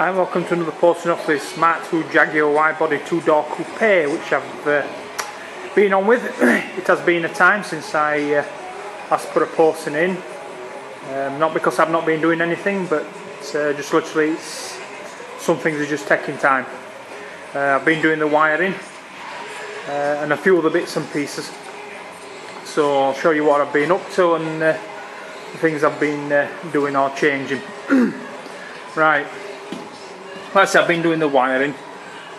Hi, welcome to another posting off this Mark II Jaguar wide-body two-door coupe, which I've been on with. It has been a time since I last put a posting in. Not because I've not been doing anything, but just literally some things are just taking time. I've been doing the wiring and a few other bits and pieces. So I'll show you what I've been up to and the things I've been doing or changing. Right. Like I said, I've been doing the wiring.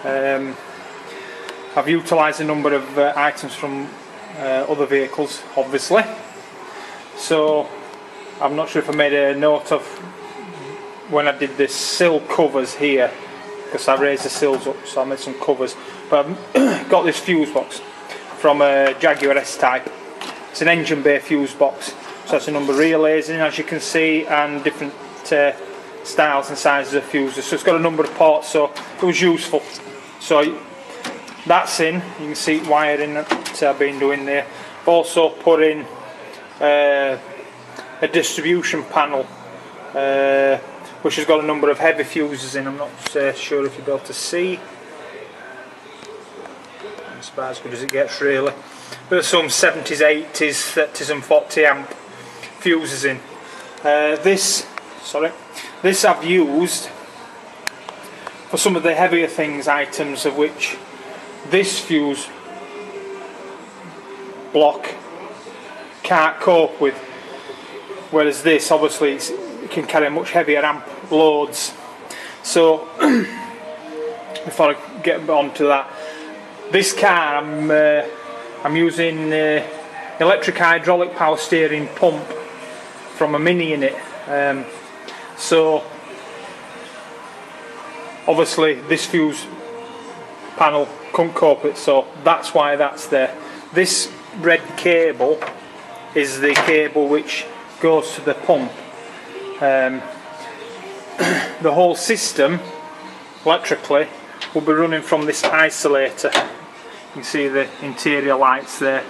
I've utilised a number of items from other vehicles, obviously. So I'm not sure if I made a note of when I did the sill covers here, because I raised the sills up, so I made some covers. But I've got this fuse box from a Jaguar S-Type. It's an engine bay fuse box, so it's a number of relays in, as you can see, and different styles and sizes of fuses, so it's got a number of ports, so it was useful. So that's in, you can see wiring that I've been doing there. I've also put in a distribution panel which has got a number of heavy fuses in. I'm not sure if you'll be able to see. It's about as good as it gets, really. There's some 70s, 80s, 30s and 40 amp fuses in. This I've used for some of the heavier things, items of which this fuse block can't cope with, whereas this obviously it can carry much heavier amp loads. So before I get on to that, this car I'm using electric hydraulic power steering pump from a Mini in it. So obviously this fuse panel couldn't cope with it, so that's why that's there. This red cable is the cable which goes to the pump. The whole system electrically will be running from this isolator. You can see the interior lights there.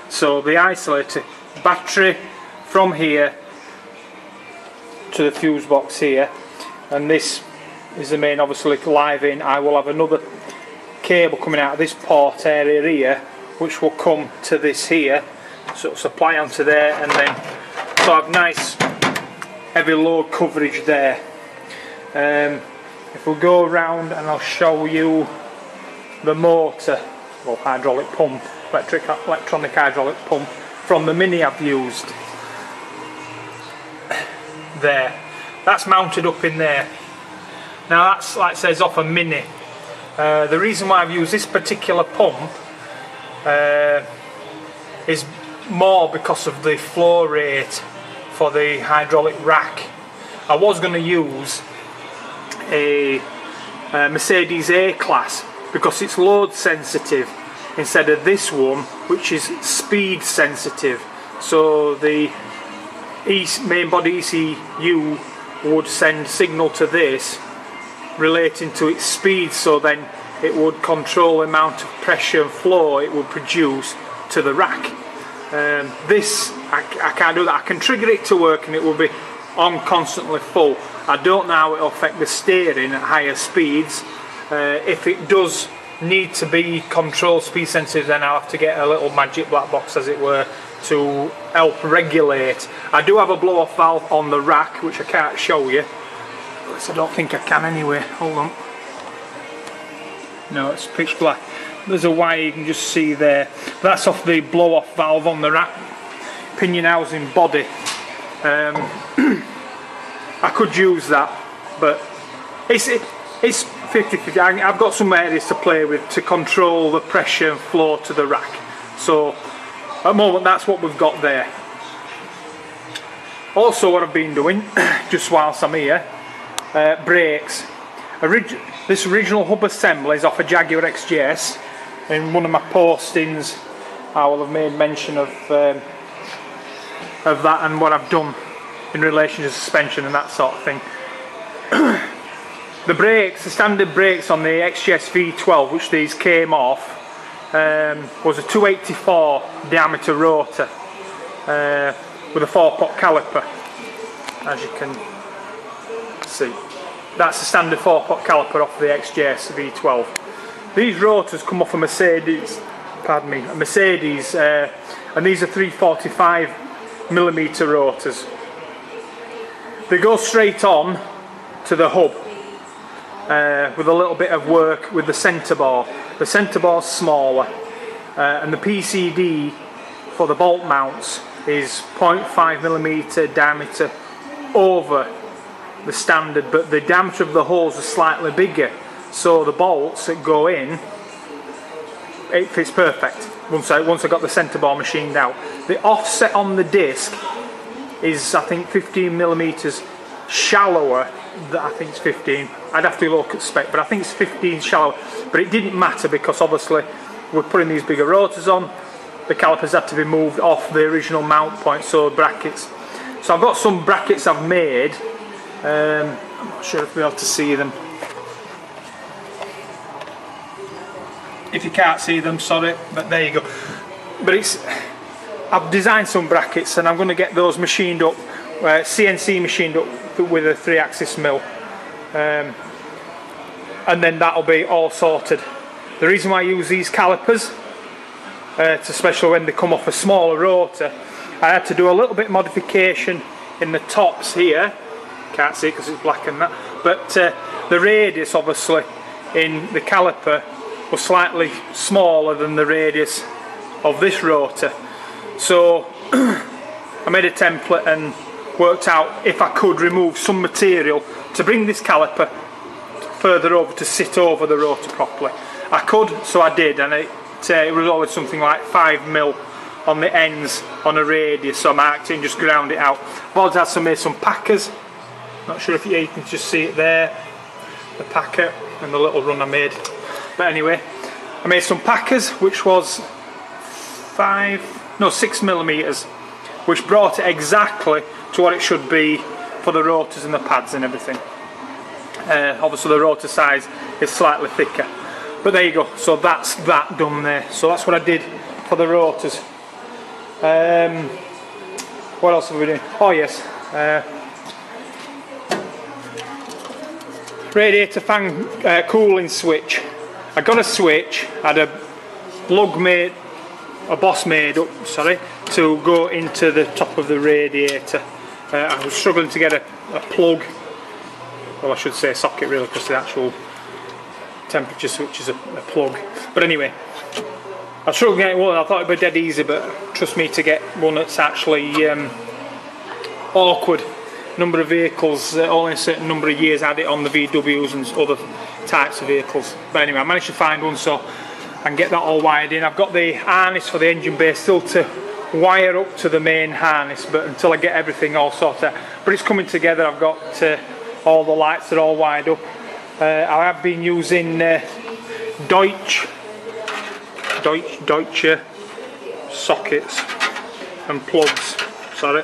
So the isolator, battery from here to the fuse box here, and this is the main, obviously live in. I will have another cable coming out of this port area here which will come to this here, so it'll supply onto there, and then so I have nice heavy load coverage there. If we go around and I'll show you the motor, well, hydraulic pump, electronic hydraulic pump from the Mini I've used. There, that's mounted up in there. Now that's, like it says, off a Mini. The reason why I've used this particular pump is more because of the flow rate for the hydraulic rack. I was going to use a Mercedes A-Class because it's load sensitive instead of this one, which is speed sensitive. So the main body ECU would send signal to this relating to its speed, so then it would control the amount of pressure and flow it would produce to the rack. This I can't do that. I can trigger it to work and it will be on constantly full. I don't know how it will affect the steering at higher speeds. If it does need to be control speed sensitive, then I'll have to get a little magic black box, as it were, to help regulate. I do have a blow off valve on the rack which I can't show you, I don't think I can anyway. Hold on. No, it's pitch black. There's a wire you can just see there. That's off the blow off valve on the rack pinion housing body. I could use that, but it's 50-50. I've got some areas to play with to control the pressure and flow to the rack. So at the moment that's what we've got there. Also, what I've been doing just whilst I'm here, brakes. This original hub assembly is off a Jaguar XJS. In one of my postings I will have made mention of that and what I've done in relation to suspension and that sort of thing. The brakes, the standard brakes on the XJS V12, which these came off, was a 284 diameter rotor with a 4-pot caliper, as you can see. That's the standard 4-pot caliper off the XJS V12. These rotors come off a Mercedes, pardon me, a Mercedes, and these are 345mm rotors. They go straight on to the hub with a little bit of work with the centre bar. The centre bar's smaller, and the PCD for the bolt mounts is 0.5mm diameter over the standard, but the diameter of the holes are slightly bigger, so the bolts that go in, it fits perfect once I got the centre bar machined out. The offset on the disc is, I think, 15mm shallower. I think it's 15. I'd have to look at spec, but I think it's 15 shallower. But it didn't matter because obviously we're putting these bigger rotors on. The calipers had to be moved off the original mount point, so brackets. So I've got some brackets I've made. I'm not sure if we'll be able to see them. If you can't see them, sorry, but there you go. But I've designed some brackets and I'm going to get those machined up, CNC machined up with a 3-axis mill, and then that'll be all sorted. The reason why I use these calipers, especially when they come off a smaller rotor, I had to do a little bit of modification in the tops here. Can't see it because it's black and that, but the radius obviously in the caliper was slightly smaller than the radius of this rotor, so I made a template and worked out if I could remove some material to bring this caliper further over to sit over the rotor properly. I could, so I did, and it was always something like 5mm on the ends on a radius, so I marked it and just ground it out. I've also made some packers. Not sure if you can just see it there, the packer and the little run I made. But anyway, I made some packers, which was 6mm, which brought it exactly to what it should be for the rotors and the pads and everything. Obviously the rotor size is slightly thicker, but there you go. So that's that done there. So that's what I did for the rotors. What else have we doing? Oh yes, radiator fan cooling switch. I got a switch, I had a plug made, a boss made up, sorry, to go into the top of the radiator. I was struggling to get a plug, well I should say a socket really, because the actual temperature switch is a plug. But anyway, I struggled to get one. I thought it'd be dead easy, but trust me, to get one that's actually awkward. Number of vehicles, only a certain number of years had it on the VWs and other types of vehicles. But anyway, I managed to find one, so I can get that all wired in. I've got the harness for the engine bay still to wire up to the main harness, but until I get everything all sorted out. But it's coming together. I've got all the lights are all wired up. I have been using Deutsche sockets and plugs. Sorry.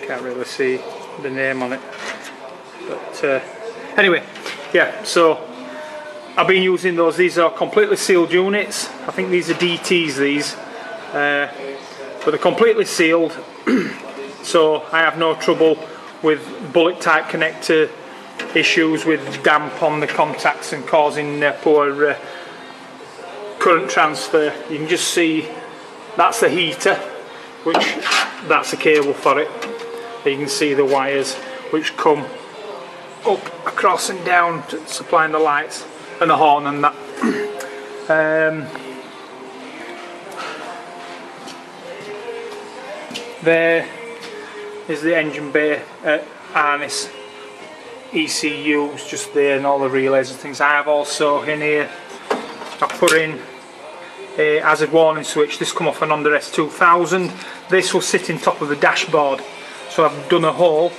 Can't really see the name on it, but anyway, yeah, so I've been using those. These are completely sealed units. I think these are DTs, these, but they're completely sealed, so I have no trouble with bullet type connector issues with damp on the contacts and causing poor current transfer. You can just see that's the heater, which that's the cable for it. You can see the wires which come up, across and down, supplying the lights and the horn and that. There is the engine bay harness ECUs just there, and all the relays and things. I have also in here, I put in a hazard warning switch. This come off an Honda S2000. This will sit in top of the dashboard. So I've done a hole,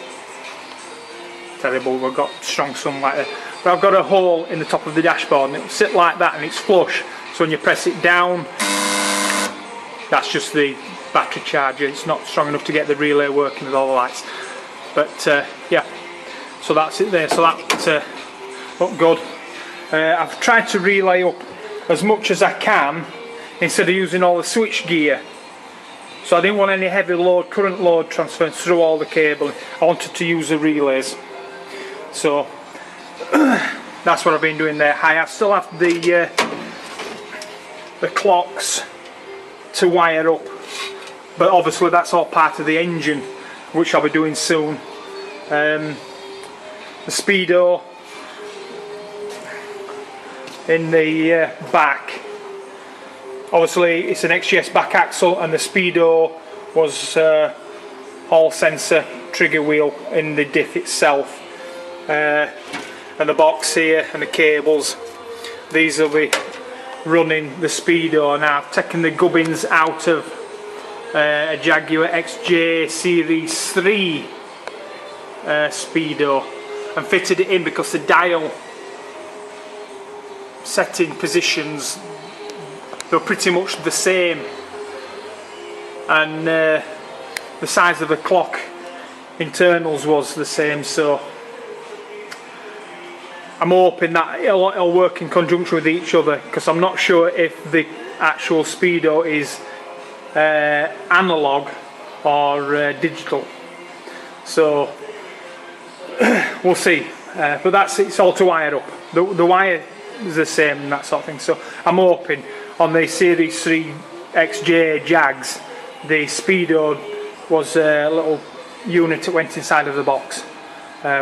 terrible, we've got strong sunlight there, but I've got a hole in the top of the dashboard and it'll sit like that and it's flush, so when you press it down, that's just the battery charger. It's not strong enough to get the relay working with all the lights, but yeah, so that's it there. So that looked good. I've tried to relay up as much as I can instead of using all the switch gear. So I didn't want any heavy load, current load transferring through all the cabling. I wanted to use the relays. So that's what I've been doing there. I still have the clocks to wire up, but obviously that's all part of the engine, which I'll be doing soon. The speedo in the back, obviously it's an XGS back axle, and the speedo was Hall sensor trigger wheel in the diff itself, and the box here and the cables, these will be running the speedo. Now I've taken the gubbins out of a Jaguar XJ Series 3 speedo and fitted it in, because the dial setting positions, they're pretty much the same, and the size of the clock internals was the same. So I'm hoping that it'll work in conjunction with each other, because I'm not sure if the actual speedo is analog or digital, so we'll see. But it's all to wire up. The wire is the same and that sort of thing. So I'm hoping on the Series 3 XJ Jags, the speedo was a little unit that went inside of the box,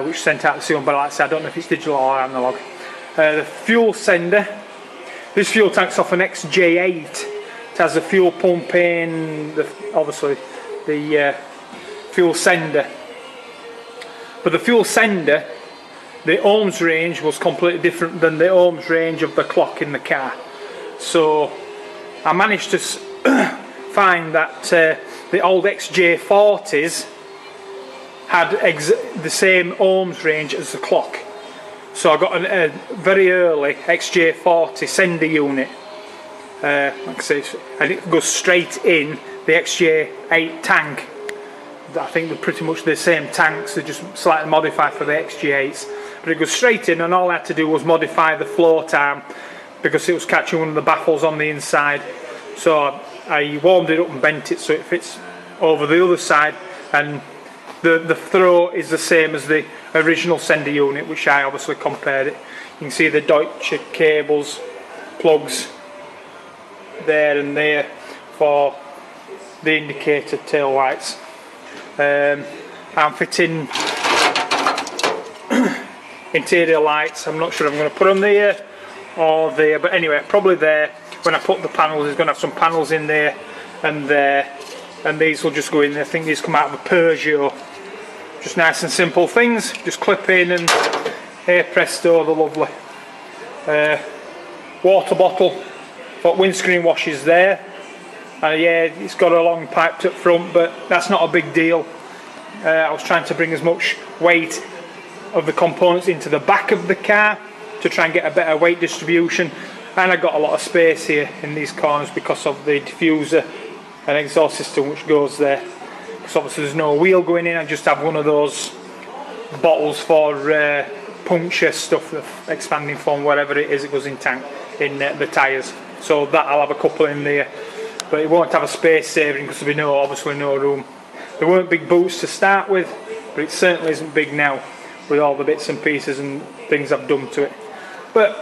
which sent out the signal. But like I said, I don't know if it's digital or analog. The fuel sender, this fuel tank's off an XJ8. It has a fuel pump in, obviously the fuel sender. But the fuel sender, the ohms range was completely different than the ohms range of the clock in the car. So I managed to find that the old XJ40s had the same ohms range as the clock. So I got a very early XJ40 sender unit. Like I say, and it goes straight in the XJ8 tank. I think they're pretty much the same tanks, they're just slightly modified for the XJ8s. But it goes straight in, and all I had to do was modify the flow time, because it was catching one of the baffles on the inside. So I warmed it up and bent it so it fits over the other side, and the throw is the same as the original sender unit, which I obviously compared it. You can see the Deutsche cables, plugs there and there for the indicator tail lights. I'm fitting interior lights. I'm not sure I'm going to put them there or there, but anyway, probably there. When I put the panels, there's going to have some panels in there and there, and these will just go in there. I think these come out of a Peugeot. Just nice and simple things, just clip in, and here presto, the lovely water bottle. Got windscreen washers there. Yeah, it's got a long pipe up front, but that's not a big deal. I was trying to bring as much weight of the components into the back of the car to try and get a better weight distribution, and I got a lot of space here in these corners because of the diffuser and exhaust system which goes there. Because obviously there's no wheel going in, I just have one of those bottles for puncture stuff, the expanding foam, whatever it is, it goes in tank in the tyres. So that I'll have a couple in there, but it won't have a space saving because there'll be obviously no room. There weren't big boots to start with, but it certainly isn't big now with all the bits and pieces and things I've done to it. But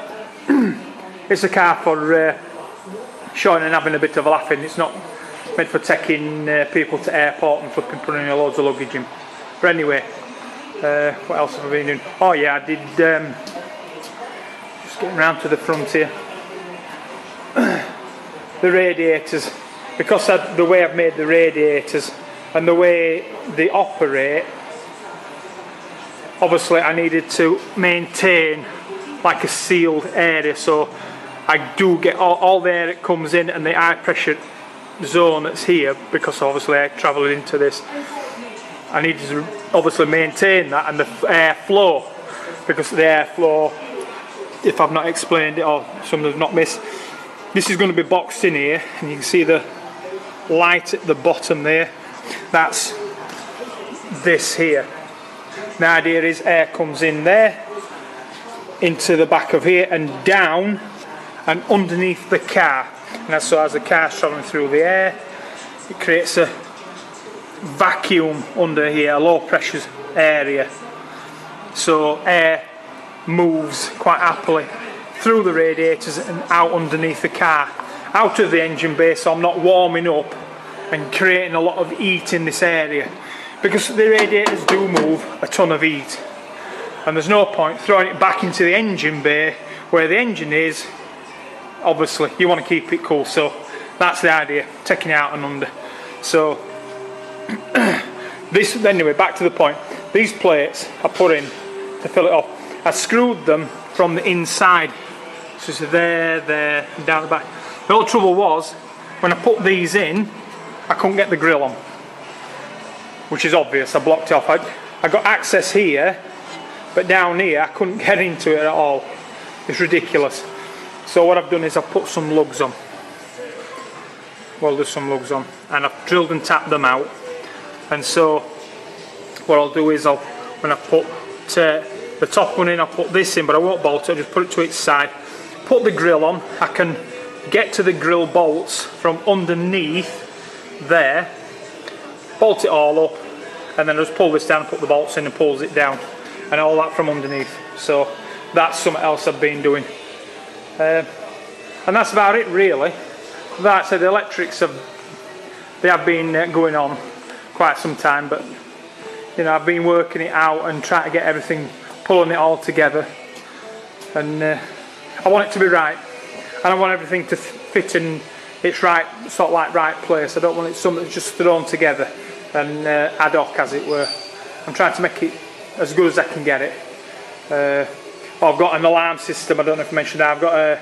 it's a car for showing and having a bit of a laugh in. It's not meant for taking people to airport and flipping putting loads of luggage in. But anyway, what else have I been doing? Oh yeah, I did just getting round to the front here. The radiators, because the way I've made the radiators and the way they operate, obviously I needed to maintain like a sealed area, so I do get all the air that comes in and the high pressure zone that's here, because obviously I travel into this. I needed to obviously maintain that, and the airflow, because the airflow, if I've not explained it or some have not missed, this is going to be boxed in here, and you can see the light at the bottom there. That's this here. The idea is air comes in there, into the back of here and down and underneath the car. And that's so as the car's travelling through the air, it creates a vacuum under here, a low pressure area. so air moves quite happily through the radiators and out underneath the car, out of the engine bay, so I'm not warming up and creating a lot of heat in this area, because the radiators do move a ton of heat, and there's no point throwing it back into the engine bay where the engine is. Obviously you want to keep it cool, so that's the idea, taking it out and under. So this, anyway, back to the point, these plates I put in to fill it up. I screwed them from the inside, so it's there, and down the back. The whole trouble was, when I put these in, I couldn't get the grill on, which is obvious. I blocked it off. I got access here, but down here I couldn't get into it at all. It's ridiculous. So what I've done is I've put some lugs on. Well, there's some lugs on, and I've drilled and tapped them out. And so what I'll do is when I put the top one in, I'll put this in, but I won't bolt it, I'll just put it to its side. Put the grill on. I can get to the grill bolts from underneath there, bolt it all up, and then just pull this down, put the bolts in and pulls it down, and all that from underneath. So that's something else I've been doing, and that's about it really. That said, the electrics have been going on quite some time, but you know, I've been working it out and trying to get everything, pulling it all together, and I want it to be right, and I want everything to fit in its right, sort of like right place. I don't want it something that's just thrown together and ad hoc, as it were. I'm trying to make it as good as I can get it. I've got an alarm system, I don't know if I mentioned that. I've got a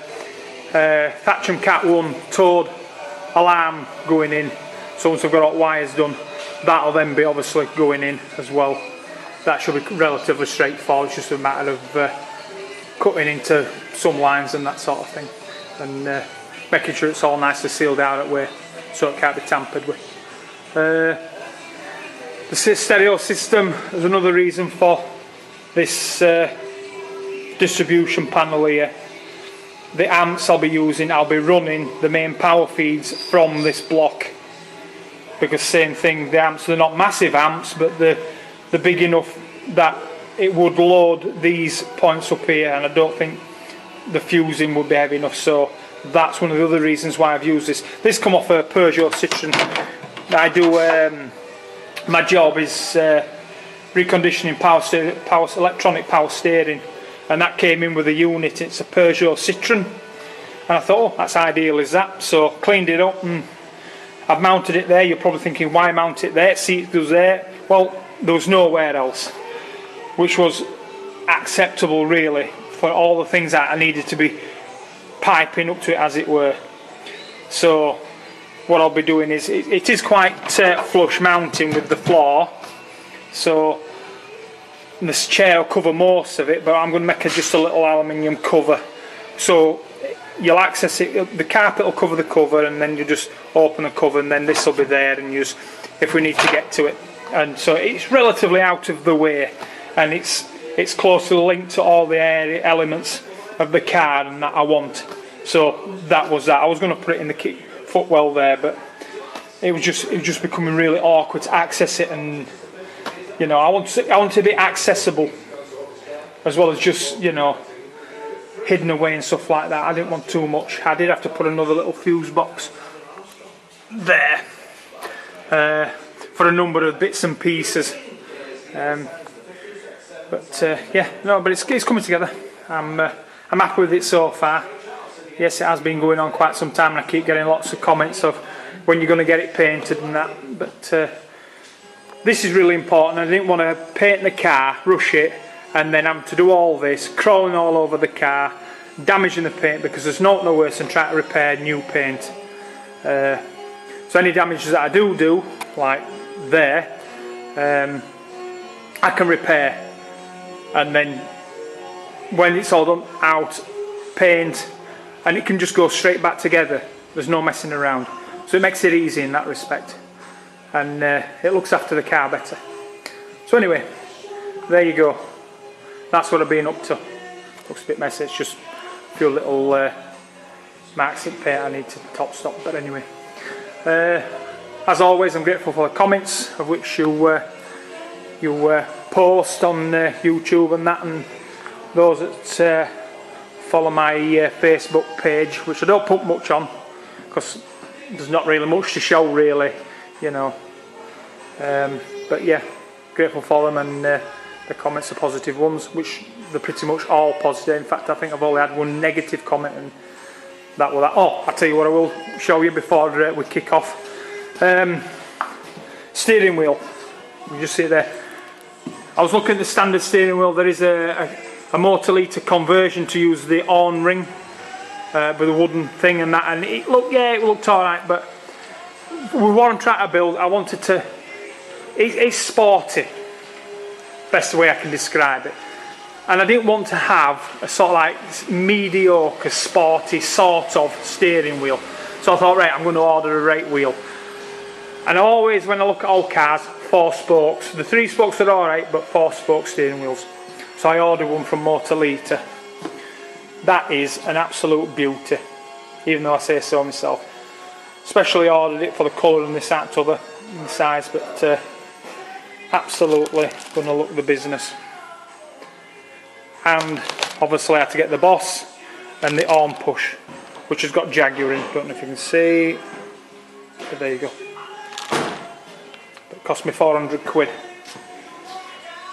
Thatcham Cat 1 towed alarm going in, so once I've got all wires done, that'll then be obviously going in as well. That should be relatively straightforward. It's just a matter of cutting into some lines and that sort of thing, and making sure it's all nicely sealed out that way so it can't be tampered with. The stereo system is another reason for this distribution panel here. The amps I'll be using, I'll be running the main power feeds from this block, because same thing, the amps, they're not massive amps, but they're big enough that it would load these points up here, and I don't think the fusing would be heavy enough, so that's one of the other reasons why I've used this. This come off a Peugeot Citroen. I do, my job is reconditioning electronic power steering, and that came in with a unit. It's a Peugeot Citroen, and I thought, oh, that's ideal, is that? So cleaned it up and I've mounted it there. You're probably thinking, why mount it there? See, it was there. Well, there was nowhere else, which was acceptable really for all the things that I needed to be piping up to it, as it were. So what I'll be doing is, it is quite flush mounting with the floor, so this chair will cover most of it, but I'm going to make just a little aluminium cover, so you'll access it, the carpet will cover the cover, and then you just open the cover, and then this will be there, and use if we need to get to it. And so it's relatively out of the way, and it's closely linked to all the area elements of the car and that I want. So that was that. I was going to put it in the footwell there, but it was just becoming really awkward to access it, and you know, I want to be accessible as well as just, you know, hidden away and stuff like that. I didn't want too much. I did have to put another little fuse box there for a number of bits and pieces, but yeah, no, but it's coming together. I'm happy with it so far. Yes, it has been going on quite some time, and I keep getting lots of comments of when you're going to get it painted and that, but this is really important. I didn't want to paint the car, rush it, and then have to do all this, crawling all over the car, damaging the paint, because there's no worse than trying to repair new paint. So any damages that I do, like there, I can repair, and then when it's all done, out, paint, and it can just go straight back together. There's no messing around, so it makes it easy in that respect, and it looks after the car better. So anyway, there you go. That's what I've been up to. Looks a bit messy. It's just a few little marks of paint I need to top stop, but anyway, as always, I'm grateful for the comments, of which you you post on YouTube and that, and those that follow my Facebook page, which I don't put much on because there's not really much to show really, you know. But yeah, grateful for them, and the comments are positive ones, which they're pretty much all positive. In fact, I think I've only had one negative comment, and that was that. Oh, I'll tell you what I will show you before we kick off. Steering wheel. You just see it there. I was looking at the standard steering wheel. There is a motor litre conversion to use the horn ring with a wooden thing and that, and it looked alright, but with what I'm trying to build, I wanted to. It's sporty, best way I can describe it, and I didn't want to have a sort of like mediocre, sporty sort of steering wheel. So I thought, right, I'm going to order a right wheel. And always, when I look at old cars, 4 spokes. The 3 spokes are alright, but 4 spoke steering wheels. So I ordered one from Motor Litre. That is an absolute beauty, even though I say so myself. Especially ordered it for the colour and this, that, other, and the size, but absolutely going to look the business. And obviously I had to get the Boss and the arm push, which has got Jaguar in. Don't know if you can see, but there you go. It cost me 400 quid,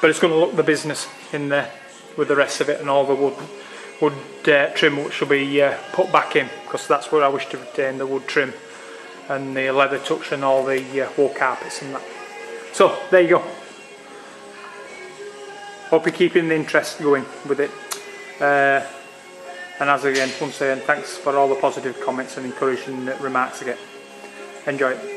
but it's going to look the business in there with the rest of it, and all the wood trim which will be put back in, because that's what I wish to retain, the wood trim and the leather touch and all the wool carpets and that. So there you go. Hope you're keeping the interest going with it, and as again, once again, thanks for all the positive comments and encouraging remarks again. Enjoy it.